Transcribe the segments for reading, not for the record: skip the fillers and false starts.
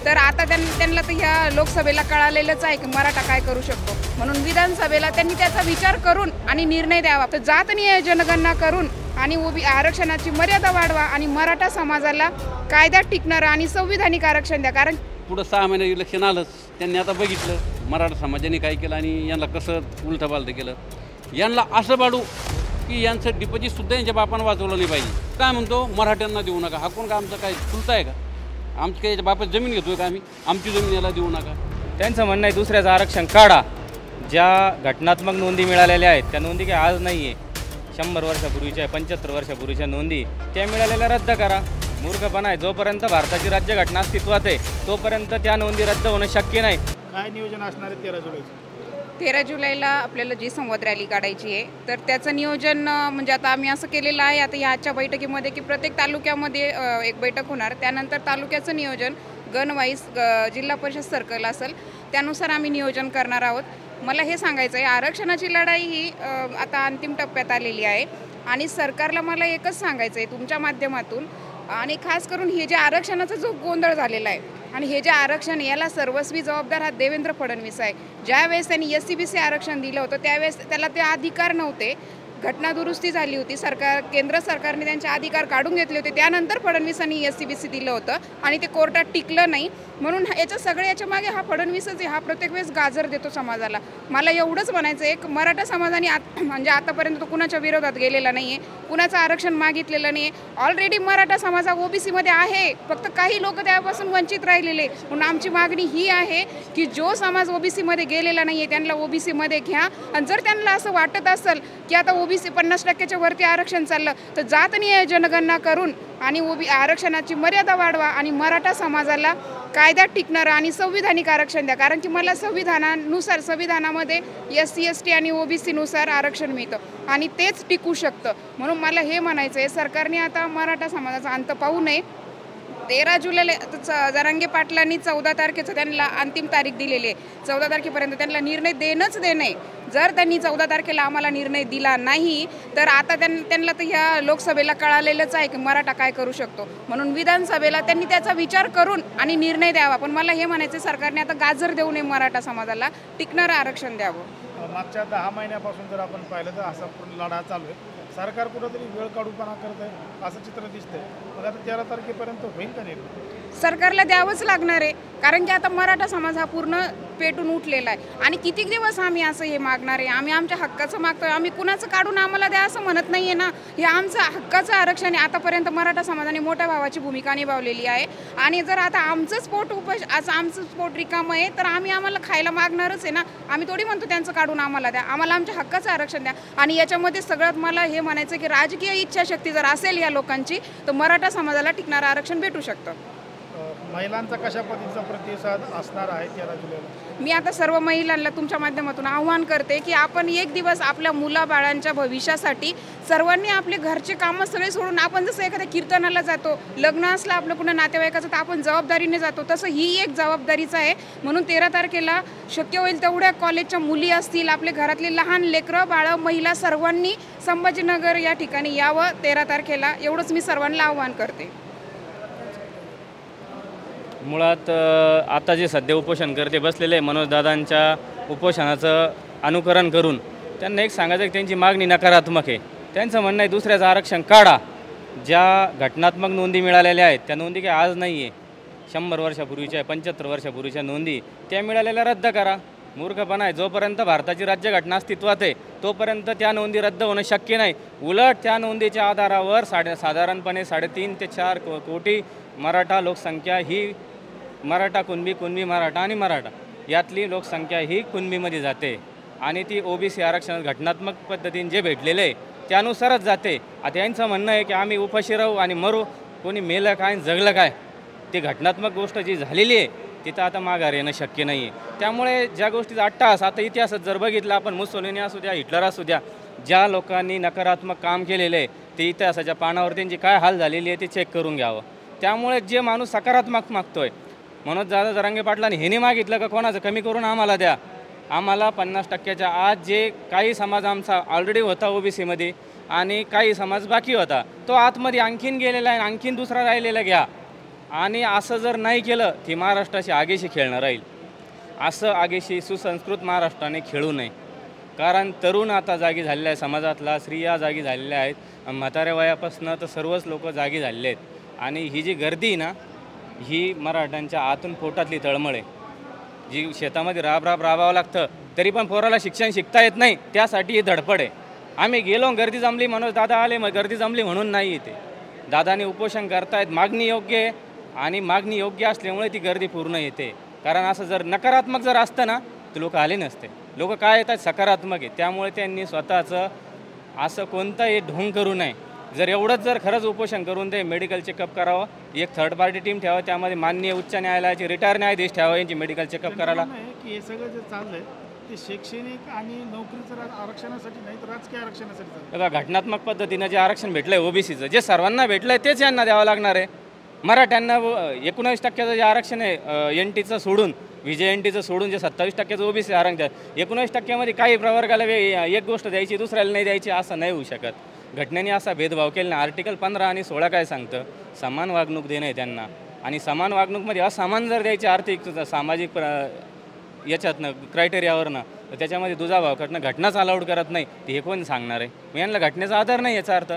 तर आता त्यांना तर ह्या लोकसभेला कळालेलंच आहे की मराठा काय करू शकतो, म्हणून विधानसभेला त्यांनी त्याचा विचार करून आणि निर्णय द्यावा. तर जातनीय जनगणना करून आणि आरक्षणाची मर्यादा वाढवा आणि मराठा समाजाला कायद्यात टिकणारं आणि संविधानिक आरक्षण द्या. कारण पुढं 6 महिने इलेक्शन आलंच, त्यांनी आता बघितलं मराठा समाजाने काय केलं आणि यांना कसं उलटंपालटं केलं. यांना असं पाडू की यांचं डिपॉझिटसुद्धा यांच्या बापानं वाचवलं नाही पाहिजे. काय म्हणतो मराठ्यांना देऊ नका, हा कोण का आमचा काय चुलता आहे का? आमची काही बापात जमीन घेतोय का आम्ही? आमची जमीन याला देऊ नका. त्यांचं म्हणणं आहे दुसऱ्याचं आरक्षण काढा. ज्या घटनात्मक नोंदी मिळालेल्या आहेत त्या नोंदी काही आज नाही आहे, 100 वर्षापूर्वीच्या 75 वर्षापूर्वीच्या नोंदी त्या मिळालेल्या रद्द करा. मूर्खपणा आहे. जोपर्यंत भारताची राज्यघटना अस्तित्वात आहे तोपर्यंत त्या नोंदी रद्द होणं शक्य नाही. काय नियोजन असणार आहे 13 जुलै? 13 जुलैला आपल्याला जी संवाद रॅली काढायची आहे, तर त्याचं नियोजन म्हणजे आता आम्ही असं केलेलं आहे. आता ह्याच्या बैठकीमध्ये की प्रत्येक तालुक्यामध्ये एक बैठक होणार, त्यानंतर तालुक्याचं नियोजन गणवाईज जिल्हा परिषद सर्कल असेल त्यानुसार आम्ही नियोजन करणार आहोत. मला हे सांगायचं आहे, आरक्षणाची लढाई ही आता अंतिम टप्प्यात आलेली आहे आणि सरकारला मला एकच सांगायचं आहे तुमच्या माध्यमातून, आणि खास करून हे जे आरक्षणाचा जो गोंधळ झालेला आहे आणि हे जे आरक्षण याला सर्वस्वी जबाबदार हा देवेंद्र फडणवीस आहे. ज्यावेळेस त्यांनी SCBC आरक्षण दिलं होतं त्यावेळेस त्याला ते अधिकार नव्हते, घटना दुरुस्ती झाली होती, केंद्र सरकारने त्यांचे अधिकार काढून घेतले होते, त्यानंतर फडणवीसांनी SCBC दिलं होतं आणि ते कोर्टात टिकलं नाही. म्हणून याच्या मागे हा फडणवीसच आहे, हा प्रत्येक वेळेस गाजर देतो समाजाला. मला एवढंच म्हणायचं आहे, मराठा समाजाने म्हणजे आतापर्यंत तो कुणाच्या विरोधात गेलेला नाही आहे, कुणाचं आरक्षण मागितलेलं नाही आहे. ऑलरेडी मराठा समाज हा OBCमध्ये आहे, फक्त काही लोक त्यापासून वंचित राहिलेले. म्हणून आमची मागणी ही आहे की जो समाज OBCमध्ये गेलेला नाही आहे त्यांना OBCमध्ये घ्या. आणि जर त्यांना असं वाटत असेल की आता OBC 50% वरती आरक्षण चाललं तर जातनीय जनगणना करून आणि आरक्षणाची मर्यादा वाढवा आणि मराठा समाजाला कायद्यात टिकणारं आणि संविधानिक आरक्षण द्या. कारण की मला संविधानामध्ये SC ST आणि OBC नुसार आरक्षण मिळतं आणि तेच टिकू शकतं. म्हणून मला हे म्हणायचं आहे, सरकारने आता मराठा समाजाचा अंत पाहू नये. 13 जुलैला जरांगे पाटलांनी 14 तारखेचं त्यांना अंतिम तारीख दिलेली आहे. 14 तारखेपर्यंत त्यांना निर्णय देणंच देणे. जर त्यांनी 14 तारखेला आम्हाला निर्णय दिला नाही तर आता त्यांना तर ह्या लोकसभेला कळालेलंच आहे की मराठा काय करू शकतो, म्हणून विधानसभेला त्यांनी त्याचा विचार करून आणि निर्णय द्यावा. पण मला हे म्हणायचं सरकारने आता गाजर देऊ नये, मराठा समाजाला टिकणारं आरक्षण द्यावं. मागच्या 10 महिन्यापासून जर आपण पाहिलं तर असा लढा चालू आहे. सरकार कुठंतरी वेळ काढूपणा करत आहे असं चित्र दिसतंय. मग आता 13 तारखेपर्यंत होईल का नाही? सरकारला द्यावंच लागणार आहे, कारण की आता मराठा समाज हा पूर्ण पेटून उठलेला आहे. आणि किती दिवस आम्ही असं हे मागणार आहे? आम्ही आमच्या हक्काचं मागतोय, आम्ही कुणाचं काढून आम्हाला द्या असं म्हणत नाही आहे ना. हे आमचं हक्काचं आरक्षण आहे. आतापर्यंत मराठा समाजाने मोठ्या भावाची भूमिका निभावलेली आहे आणि जर आता आमचंच आमचं पोट रिकामं आहे तर आम्हाला खायला मागणारच आहे ना. आम्ही थोडी म्हणतो त्यांचं काढून आम्हाला द्या, आम्हाला आमच्या हक्काचं आरक्षण द्या. आणि याच्यामध्ये सगळ्यात मला हे म्हणायचं की राजकीय इच्छाशक्ती जर असेल या लोकांची तर मराठा समाजाला टिकणारं आरक्षण भेटू शकतं. महिलांचा कशा पद्धतीचा प्रतिसाद असणार आहे 13 जुलैला? मी आता सर्व महिलांना तुमच्या माध्यमातून आव्हान करते की आपण एक दिवस आपल्या मुलाबाळांच्या भविष्यासाठी सर्वांनी आपले घरचे कामं सगळे सोडून, आपण जसं एखाद्या कीर्तनाला जातो, लग्न असलं आपलं पुन्हा नातेवाईकाचं तर आपण जबाबदारीने जातो, तसं ही एक जबाबदारीच आहे. म्हणून 13 तारखेला शक्य होईल तेवढ्या कॉलेजच्या मुली असतील, आपले घरातले लहान लेकरं बाळं महिला सर्वांनी संभाजीनगर या ठिकाणी यावं 13 तारखेला. एवढंच मी सर्वांना आव्हान करते. मुळात आता जे सध्या उपोषण करते बसलेले मनोजदादांच्या उपोषणाचं अनुकरण करून त्यांना एक सांगायचं की त्यांची मागणी नकारात्मक आहे. त्यांचं म्हणणं आहे दुसऱ्याचं आरक्षण काढा. ज्या घटनात्मक नोंदी मिळालेल्या आहेत त्या नोंदी काही आज नाही आहे, 100 वर्षापूर्वीच्या 75 वर्षापूर्वीच्या नोंदी त्या मिळालेल्या रद्द करा. मूर्खपणा आहे. जोपर्यंत भारताची राज्यघटना अस्तित्वात आहे तोपर्यंत त्या नोंदी रद्द होणं शक्य नाही. उलट त्या नोंदीच्या आधारावर साधारणपणे 3.5 ते 4 कोटी मराठा लोकसंख्या ही मराठा कुणबी मराठा आणि मराठा यातली लोकसंख्या ही कुणबीमध्ये जाते आणि ती OBC आरक्षण घटनात्मक पद्धतीने जे भेटलेलं आहे त्यानुसारच जाते. आता यांचं म्हणणं आहे की आम्ही उपाशी राहू आणि मरू, कोणी मेलं काय जगलं काय, ती घटनात्मक गोष्ट जी झालेली आहे तिथं आता माघार येणं शक्य नाही आहे. त्यामुळे ज्या गोष्टीचा अट्टहास आता इतिहासात जर बघितला आपण, मुसोलिनी असू द्या, हिटलर असू द्या, ज्या लोकांनी नकारात्मक काम केलेलं आहे ते इतिहासाच्या पानावर त्यांची काय हाल झालेली आहे ते चेक करून घ्यावं. त्यामुळे जे माणूस सकारात्मक मागतोय, मनोजदादा जरांगे पाटलांनी हे नाही मागितलं का कोणाचं कमी करून आम्हाला द्या, आम्हाला 50%च्या आज जे काही समाज आमचा ऑलरेडी होता OBCमध्ये आणि काही समाज बाकी होता तो आतमध्ये आणखीन गेलेला आहे, आणखीन दुसरा राहिलेला घ्या. आणि असं जर नाही केलं की महाराष्ट्राशी आगेशी खेळणं राहील. असं आगेशी सुसंस्कृत महाराष्ट्राने खेळू नये. कारण तरुण आता जागी झालेला आहे, समाजातला स्त्रिया जागी झालेल्या आहेत, म्हाताऱ्या वयापासून तर सर्वच लोक जागी झालेले आहेत. आणि ही जी गर्दी आहे ना, ही मराठ्यांच्या आतून पोटातली तळमळ आहे. जी शेतामध्ये राबावं लागतं तरी पण पोराला शिक्षण शिकता येत नाही, त्यासाठी ही धडपड आहे. आम्ही गेलो, गर्दी जमली म्हणून दादा आले, मग गर्दी जमली म्हणून नाही येते. दादाने उपोषण करतायत, मागणी योग्य आहे आणि मागणी योग्य असल्यामुळे ती गर्दी पूर्ण येते. कारण असं जर नकारात्मक जर असतं ना तर लोक आले नसते. लोक काय येतात, सकारात्मक आहे. त्यामुळे त्यांनी स्वतःचं असं कोणताही ढोंग करू नये. जर एवढंच जर खरंच उपोषण करून ते मेडिकल चेकअप करावं, एक थर्ड पार्टी टीम ठेवा, त्यामध्ये माननीय उच्च न्यायालयाचे रिटायर न्यायाधीश ठेवा यांची मेडिकल चेकअप करायला. की हे सगळं जे चाललंय ते शैक्षणिक आणि नोकरीचं आरक्षणासाठी नाही तर राजकीय आरक्षणासाठी चाललंय. बघा, घटनात्मक पद्धतीनं जे आरक्षण भेटलं आहे ओबीसीचं, जे सर्वांना भेटलं आहे तेच यांना द्यावं लागणार आहे. मराठ्यांना 19% जे आरक्षण आहे NTचं सोडून, विजय NTचं सोडून जे 27% ओबीसी आरक्षण, 19% काही प्रवर्गाला एक गोष्ट द्यायची दुसऱ्याला नाही द्यायची असं नाही होऊ शकत. घटनेने असा भेदभाव केला नाही. आर्टिकल 15 आणि 16 काय सांगतं, समान वागणूक देणं आहे त्यांना. आणि समान वागणूकमध्ये असामान जर द्यायची आर्थिक सामाजिक याच्यातनं क्रायटेरियावरनं, तर त्याच्यामध्ये दुजाभाव करणं घटनाच अलाउड करत नाही. ते हे कोण सांगणार आहे? मग यांना घटनेचा आधार नाही याचा अर्थ.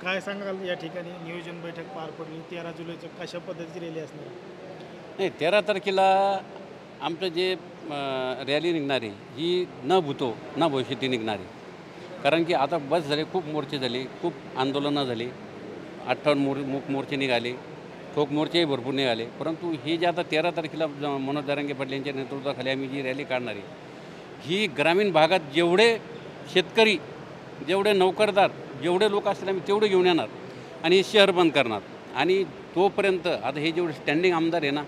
काय सांगाल या ठिकाणी नियोजन बैठक पार पडली 13 जुलैचं कशा पद्धतीची रॅली असणार? नाही, 13 तारखेला आमचं जे रॅली निघणारी ही न भूतो न भविष्यती निघणारी. कारण की आता बस झाले, खूप मोर्चे झाले, खूप आंदोलनं झाली, 58 मूक मोर्चे निघाले, ठोक मोर्चेही भरपूर निघाले. परंतु हे जे आता 13 तारखेला मनोज जरांगे पाटील यांच्या नेतृत्वाखाली आम्ही जी रॅली काढणारी, ही ग्रामीण भागात जेवढे शेतकरी, जेवढे नोकरदार, जेवढे लोक असतील आम्ही तेवढे घेऊन येणार आणि हे शहर बंद करणार. आणि तोपर्यंत आता हे जेवढे स्टँडिंग आमदार आहे ना,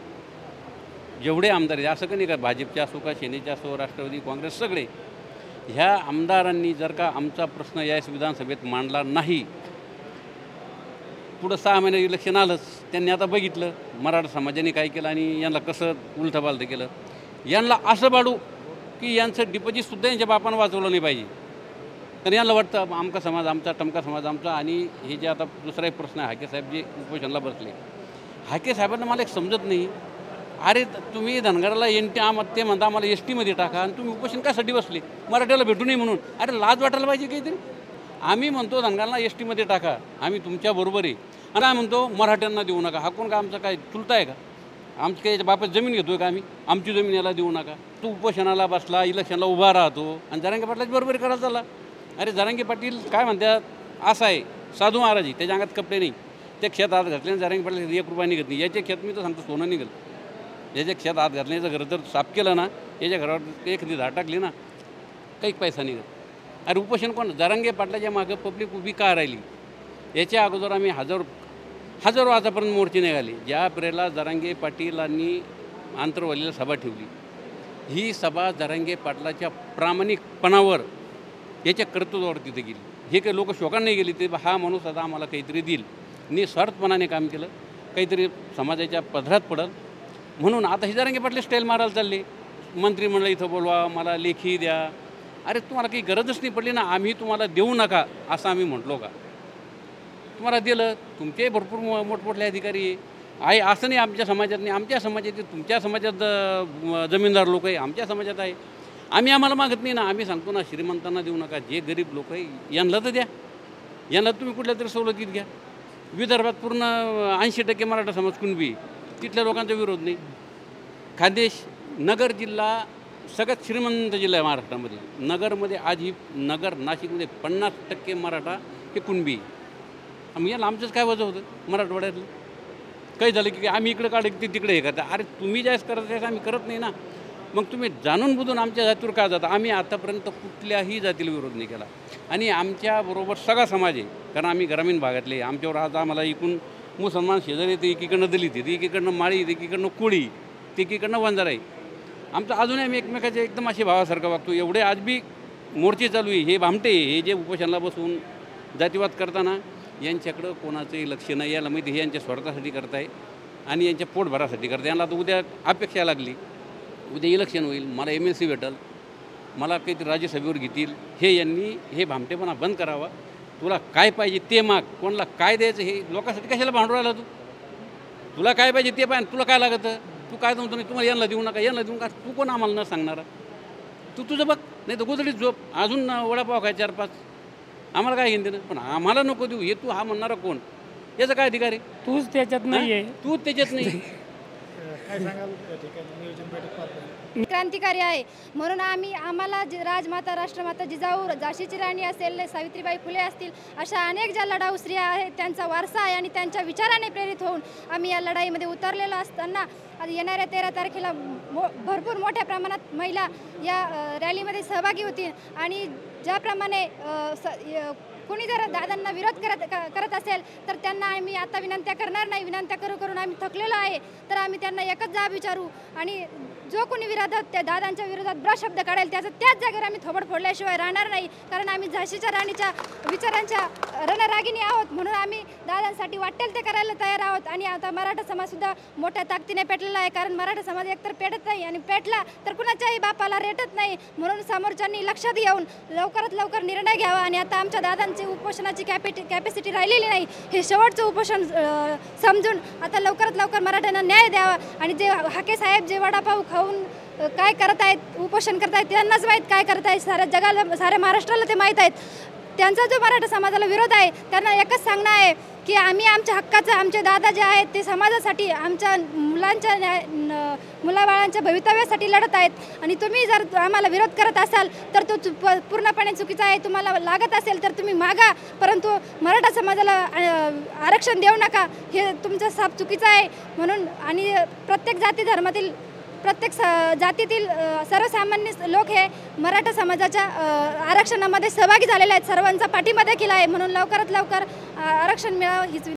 जेवढे आमदार आहे, असं का नाही का भाजपचे असो का सेनेचे असो, राष्ट्रवादी काँग्रेस, सगळे ह्या आमदारांनी जर का आमचा प्रश्न या विधानसभेत मांडला नाही, पुढं 6 महिने इलेक्शन आलंच, त्यांनी आता बघितलं मराठा समाजाने काय केलं आणि यांना कसं उलथंपालथं केलं. यांना असं पाडू की यांचं डिपॉझिटसुद्धा यांच्या बापानं वाचवलं नाही पाहिजे. तर यांना वाटतं आमका समाज आमचा, टमका समाज आमचा. आणि हे जे आता दुसरा एक प्रश्न आहे, हाके साहेब जे उपोषणाला बसले, हाके साहेबांना मला एक समजत नाही, अरे तुम्ही धनगराला ते म्हणता आम्हाला STमध्ये टाका आणि तुम्ही उपोषण कशासाठी बसले? मराठ्याला भेटू नये म्हणून. अरे लाज वाटायला पाहिजे काहीतरी. आम्ही म्हणतो धनगराला STमध्ये टाका, आम्ही तुमच्याबरोबर आहे. आणि काय म्हणतो मराठ्यांना देऊ नका. हा कोण का आमचा काय चुलता आहे का? आमची काही बापात जमीन घेतो का आम्ही? आमची जमीन याला देऊ नका. तू उपोषणाला बसला, इलेक्शनला उभा राहतो आणि जरांगे पाटलाची बरोबरी करायला चालला. अरे जरांगे पाटील काय म्हणतात, असं आहे साधू महाराजी, त्याच्या अंगात कपडे नाही, त्या खेत हात घातल्याने जरांगे पाटील 1 रुपया निघत नाही. याचे खेत मी तर सांगतो सोनं निघेल. याच्या खेत हात घातल्याचं घर जर साफ केलं ना, याच्या घरावर एखादी झाड टाकली ना, काही पैसा निघत. अरे उपोषण कोण? जरांगे पाटलाच्या मागं पब्लिक उभी का राहिली? याच्या अगोदर आम्ही हजारो आतापर्यंत मोर्चे निघाले. ज्या प्रेला जरांगे पाटीलांनी आंतरवालीला सभा ठेवली, ही सभा जरांगे पाटलाच्या प्रामाणिकपणावर, याच्या कर्तृत्वावर तिथे गेली. हे काही लोक शोकांना नाही गेली, ते हा माणूस आता आम्हाला काहीतरी देईल, निस्वार्थपणाने काम केलं, काहीतरी समाजाच्या पदरात पडल म्हणून. आता हे जरांगे पाटले स्टाईल मारायला चालले, मंत्रिमंडळ इथं बोलवा, मला लेखी द्या. अरे तुम्हाला काही गरजच नाही पडली ना, आम्ही तुम्हाला देऊ नका असं आम्ही म्हटलो का? तुम्हाला दिलं. तुमचे भरपूर मोठमोठे अधिकारी आहे, असं नाही आमच्या समाजात नाही. आमच्या समाजात, तुमच्या समाजात जमीनदार लोक आहे, आमच्या समाजात आहे. आम्हाला मागत नाही ना. आम्ही सांगतो ना, श्रीमंतांना देऊ नका, जे गरीब लोक आहे यांना तर द्या. यांना तुम्ही कुठल्या तरी सवलतीत घ्या. विदर्भात पूर्ण 80% मराठा समाज कुणबी, तिथल्या लोकांचा विरोध नाही. खानदेश, नगर जिल्हा सगळ्यात श्रीमंत जिल्हा आहे महाराष्ट्रामध्ये. नगरमध्ये आज ही नाशिकमध्ये 50% मराठा हे कुणबी. मग याला आमचंच काय वजह होतं मराठवाड्यातलं? काही झालं की आम्ही इकडे काढलं की तिकडे हे करता. अरे तुम्ही ज्यावेळेस करत त्यावेळेस आम्ही करत नाही ना. मग तुम्ही जाणून बुजून आमच्या जातीवर का जाता? आम्ही आतापर्यंत कुठल्याही जातीला विरोध नाही केला आणि आमच्याबरोबर सगळा समाज आहे. कारण आम्ही ग्रामीण भागातले, आमच्यावर आज आम्हाला इकडून मुसलमान शेजारी येते, एकीकडनं दलित येते, एकीकडनं माळी येते, एकीकडनं कोळी, ते एकीकडनं वंजारा आहे. आमचं अजूनही आम्ही एकमेकाचे एकदम असे भावासारखं वागतो. एवढे आज बी मोर्चे चालू आहे. हे भामटे हे जे उपोषणाला बसून जातीवाद करताना यांच्याकडं कोणाचंही लक्ष नाही. याला माहिती हे यांच्या स्वार्थासाठी करताय आणि यांच्या पोटभरासाठी करताय. यांना आता उद्या अपेक्षा लागली, उद्या इलेक्शन होईल, मला MLC भेटेल, मला काहीतरी राज्यसभेवर घेतील. हे यांनी हे भामटेपणा बंद करावा तुला काय पाहिजे ते माग, कोणाला काय द्यायचं हे लोकांसाठी कशाला भांडू राहिला तू? तुला काय पाहिजे ते पाहिजे, तुला काय लागतं, तू काय म्हणतो नाही तुम्हाला यांना देऊ नका यांना देऊ नका, तू कोण आम्हाला न सांगणारा? तू तुझं बघ, नाही तर गोधडीत झोप, अजून वडापाव काय 4-5, आम्हाला काय घेऊन देणं, पण आम्हाला नको देऊ हे तू हा म्हणणारा कोण? याचा काय अधिकार आहे? तूच त्याच्यात नाही आहे. तू त्याच्यात नाही. काय सांगाल या ठिकाणी नियोजन बैठक पार पडली? क्रांतिकारी आहे म्हणून आम्हाला राजमाता राष्ट्रमाता जिजाऊ झाशीची राणी असेल, सावित्रीबाई फुले असतील, अशा अनेक ज्या लढाऊ स्त्रिया आहेत त्यांचा वारसा आहे आणि त्यांच्या विचाराने प्रेरित होऊन आम्ही या लढाईमध्ये उतरलेलो असताना येणाऱ्या 13 तारखेला भरपूर मोठ्या प्रमाणात महिला या रॅलीमध्ये सहभागी होतील आणि ज्याप्रमाणे कोणी जर दादांना विरोध करत असेल तर त्यांना आम्ही आता विनंत्या करणार नाही. विनंत्या करून आम्ही थकलेलो आहे, तर आम्ही त्यांना एकच जाब विचारू आणि जो कोणी विरोधात त्या दादांच्या विरोधात ब्रशब्द काढेल त्याचं त्याच जागेवर आम्ही थोबड फोडल्याशिवाय राहणार नाही. कारण आम्ही झाशीच्या राणीच्या विचारांच्या रणरागिणी आहोत, म्हणून आम्ही दादांसाठी वाटेल ते करायला तयार आहोत. आणि आता मराठा समाजसुद्धा मोठ्या ताकदीने पेटलेला आहे, कारण मराठा समाज एकतर पेटत नाही आणि पेटला तर कुणाच्याही बापाला रेटत नाही. म्हणून समोरच्यांनी लक्षात घेऊन लवकरात लवकर निर्णय घ्यावा आणि आता आमच्या दादांची उपोषणाची कॅपॅसिटी राहिलेली नाही, हे शेवटचं उपोषण समजून आता लवकरात लवकर मराठ्यांना न्याय द्यावा. आणि जे हाके साहेब जे वडापाव खाऊन काय करत आहेत, उपोषण करत आहेत, त्यांनाच माहीत काय करत आहेत, साऱ्या जगाला साऱ्या महाराष्ट्राला ते माहीत आहेत. त्यांचा जो मराठा समाजाला विरोध आहे त्यांना एकच सांगणं आहे की आम्ही आमच्या हक्काचं, आमचे दादा जे आहेत ते समाजासाठी, आमच्या मुलाबाळांच्या भवितव्यासाठी लढत आहेत आणि तुम्ही जर आम्हाला विरोध करत असाल तर तो पूर्णपणे चुकीचा आहे. तुम्हाला लागत असेल तर तुम्ही मागा, परंतु मराठा समाजाला आरक्षण देऊ नका, हे तुमचं साफ चुकीचं आहे. म्हणून आणि प्रत्येक जाती धर्मातील प्रत्येक जातीतील सर्वसामान्य लोक हे मराठा समाजाच्या आरक्षणामध्ये सहभागी झालेले आहेत, सर्वांचा पाठिंबा देखील आहे. म्हणून लवकरात लवकर आरक्षण मिळावं हीच